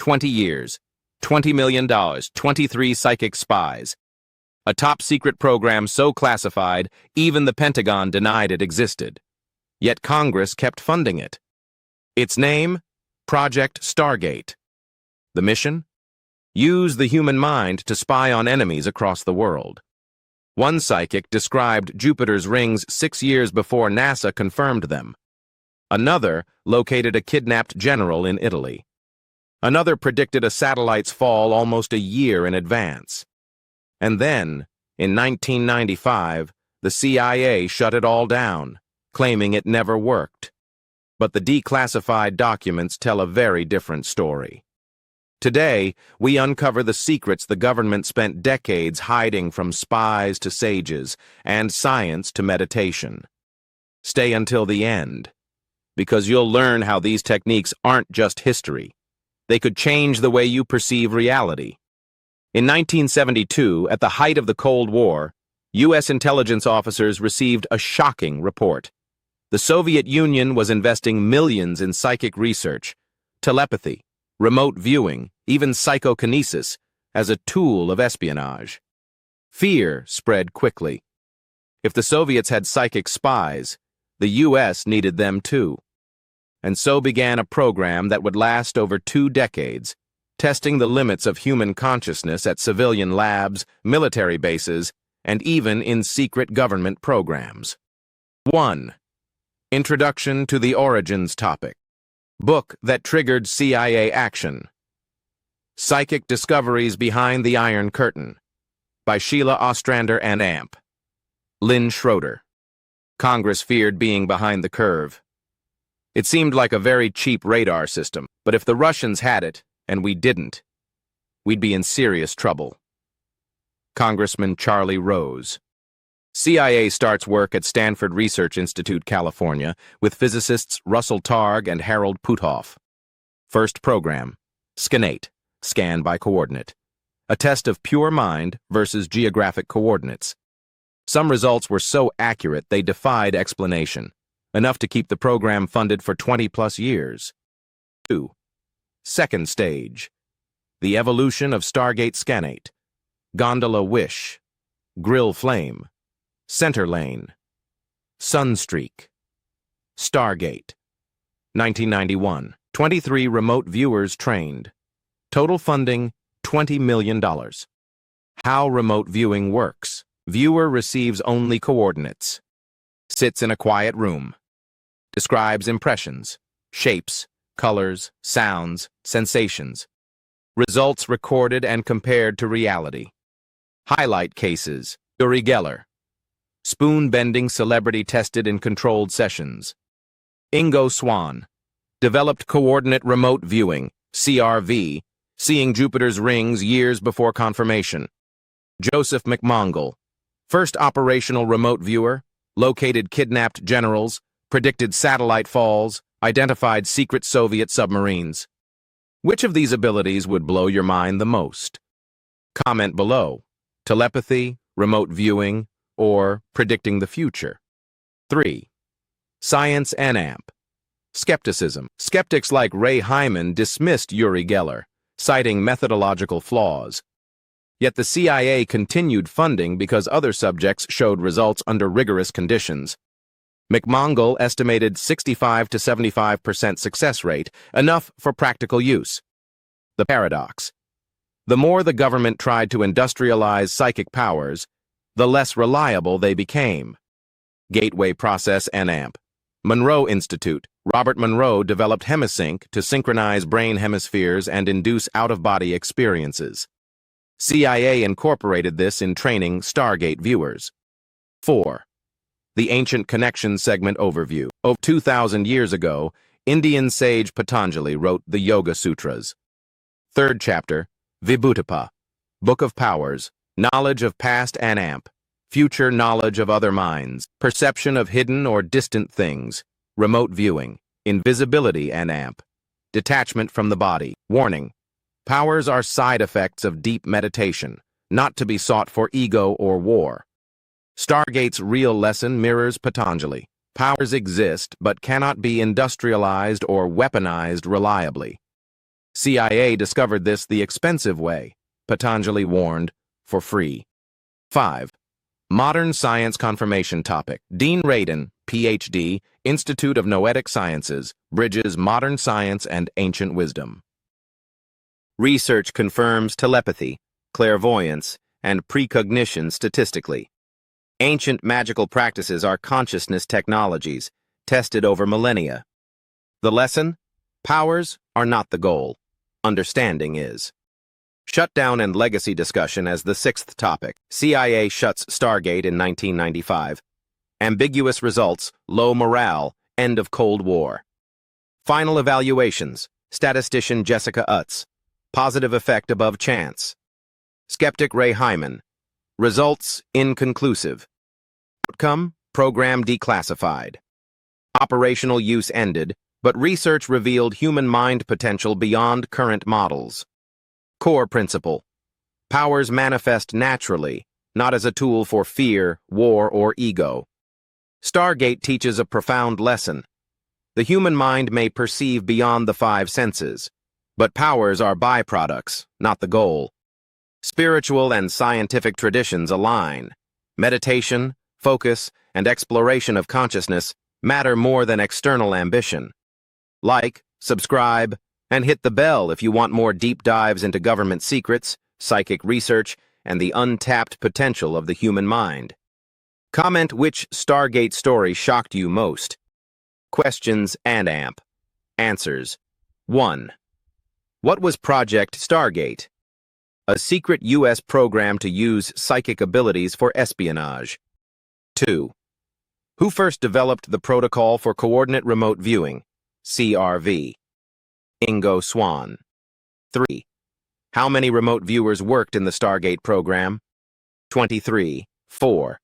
20 years, $20 million, 23 psychic spies. A top-secret program so classified, even the Pentagon denied it existed. Yet Congress kept funding it. Its name? Project Stargate. The mission? Use the human mind to spy on enemies across the world. One psychic described Jupiter's rings 6 years before NASA confirmed them. Another located a kidnapped general in Italy. Another predicted a satellite's fall almost a year in advance. And then, in 1995, the CIA shut it all down, claiming it never worked. But the declassified documents tell a very different story. Today, we uncover the secrets the government spent decades hiding, from spies to sages, and science to meditation. Stay until the end, because you'll learn how these techniques aren't just history. They could change the way you perceive reality. In 1972, at the height of the Cold War, U.S. intelligence officers received a shocking report. The Soviet Union was investing millions in psychic research, telepathy, remote viewing, even psychokinesis, as a tool of espionage. Fear spread quickly. If the Soviets had psychic spies, the U.S. needed them too. And so began a program that would last over 2 decades, testing the limits of human consciousness at civilian labs, military bases, and even in secret government programs. 1. Introduction to the Origins topic. Book that triggered CIA action. Psychic Discoveries Behind the Iron Curtain, by Sheila Ostrander and Amp. Lynn Schroeder. Congress feared being behind the curve. It seemed like a very cheap radar system, but if the Russians had it, and we didn't, we'd be in serious trouble. Congressman Charlie Rose. CIA starts work at Stanford Research Institute, California, with physicists Russell Targ and Harold Puthoff. First program, Scanate, scan by coordinate. A test of pure mind versus geographic coordinates. Some results were so accurate they defied explanation, enough to keep the program funded for 20+ years. 2. Second stage, the evolution of Stargate Scanate. Gondola Wish, Grill Flame, Center Lane, Sunstreak, Stargate. 1991, 23 remote viewers trained. Total funding, $20 million. How remote viewing works. Viewer receives only coordinates. Sits in a quiet room. Describes impressions, shapes, colors, sounds, sensations. Results recorded and compared to reality. Highlight cases. Uri Geller. Spoon-bending celebrity tested in controlled sessions. Ingo Swann. Developed coordinate remote viewing, CRV, seeing Jupiter's rings years before confirmation. Joseph McMongle. First operational remote viewer, located kidnapped generals, predicted satellite falls, identified secret Soviet submarines. Which of these abilities would blow your mind the most? Comment below. Telepathy, remote viewing, or predicting the future. 3. Science and Amp. Skepticism. Skeptics like Ray Hyman dismissed Uri Geller, citing methodological flaws. Yet the CIA continued funding because other subjects showed results under rigorous conditions. McMongle estimated 65 to 75% success rate, enough for practical use. The paradox. The more the government tried to industrialize psychic powers, the less reliable they became. Gateway Process and Amp. Monroe Institute. Robert Monroe developed Hemisync to synchronize brain hemispheres and induce out-of-body experiences. CIA incorporated this in training Stargate viewers. 4. The Ancient Connections segment overview. Over 2,000 years ago, Indian sage Patanjali wrote the Yoga Sutras. Third chapter, Vibhutapa, Book of Powers, knowledge of past and Amp, future knowledge of other minds, perception of hidden or distant things, remote viewing, invisibility and Amp, detachment from the body. Warning. Powers are side effects of deep meditation, not to be sought for ego or war. Stargate's real lesson mirrors Patanjali. Powers exist but cannot be industrialized or weaponized reliably. CIA discovered this the expensive way, Patanjali warned, for free. 5. Modern Science Confirmation Topic. Dean Radin, Ph.D., Institute of Noetic Sciences, bridges modern science and ancient wisdom. Research confirms telepathy, clairvoyance, and precognition statistically. Ancient magical practices are consciousness technologies, tested over millennia. The lesson? Powers are not the goal. Understanding is. Shutdown and legacy discussion as the 6th topic. CIA shuts Stargate in 1995. Ambiguous results, low morale, end of Cold War. Final evaluations. Statistician Jessica Utz. Positive effect above chance. Skeptic Ray Hyman. Results inconclusive. Outcome, program declassified. Operational use ended, but research revealed human mind potential beyond current models. Core principle. Powers manifest naturally, not as a tool for fear, war, or ego. Stargate teaches a profound lesson. The human mind may perceive beyond the 5 senses, but powers are byproducts, not the goal. Spiritual and scientific traditions align. Meditation, focus, and exploration of consciousness matter more than external ambition. Like, subscribe, and hit the bell if you want more deep dives into government secrets, psychic research, and the untapped potential of the human mind. Comment which Stargate story shocked you most. Questions and AMP. Answers. 1. What was Project Stargate? A secret U.S. program to use psychic abilities for espionage. 2. Who first developed the Protocol for Coordinate Remote Viewing, CRV? Ingo Swann. 3. How many remote viewers worked in the Stargate program? 23. 4.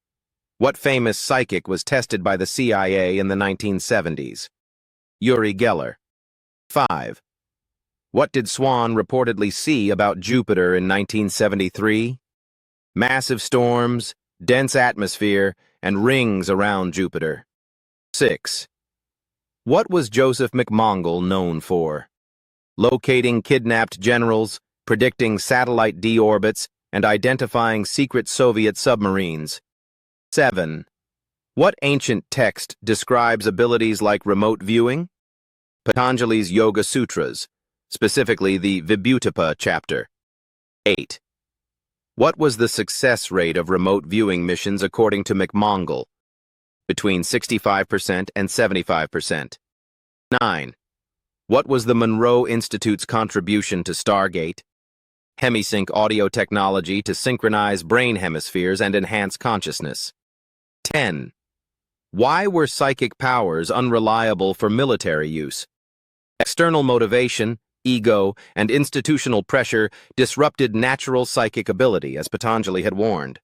What famous psychic was tested by the CIA in the 1970s? Uri Geller. 5. What did Swann reportedly see about Jupiter in 1973? Massive storms, dense atmosphere, and rings around Jupiter. 6. What was Joseph McMongol known for? Locating kidnapped generals, predicting satellite deorbits, and identifying secret Soviet submarines. 7. What ancient text describes abilities like remote viewing? Patanjali's Yoga Sutras, specifically the Vibhutapa chapter. 8. What was the success rate of remote viewing missions according to McMongol? Between 65% and 75%. 9. What was the Monroe Institute's contribution to Stargate? Hemisync audio technology to synchronize brain hemispheres and enhance consciousness. 10. Why were psychic powers unreliable for military use? External motivation, ego, and institutional pressure disrupted natural psychic ability, as Patanjali had warned.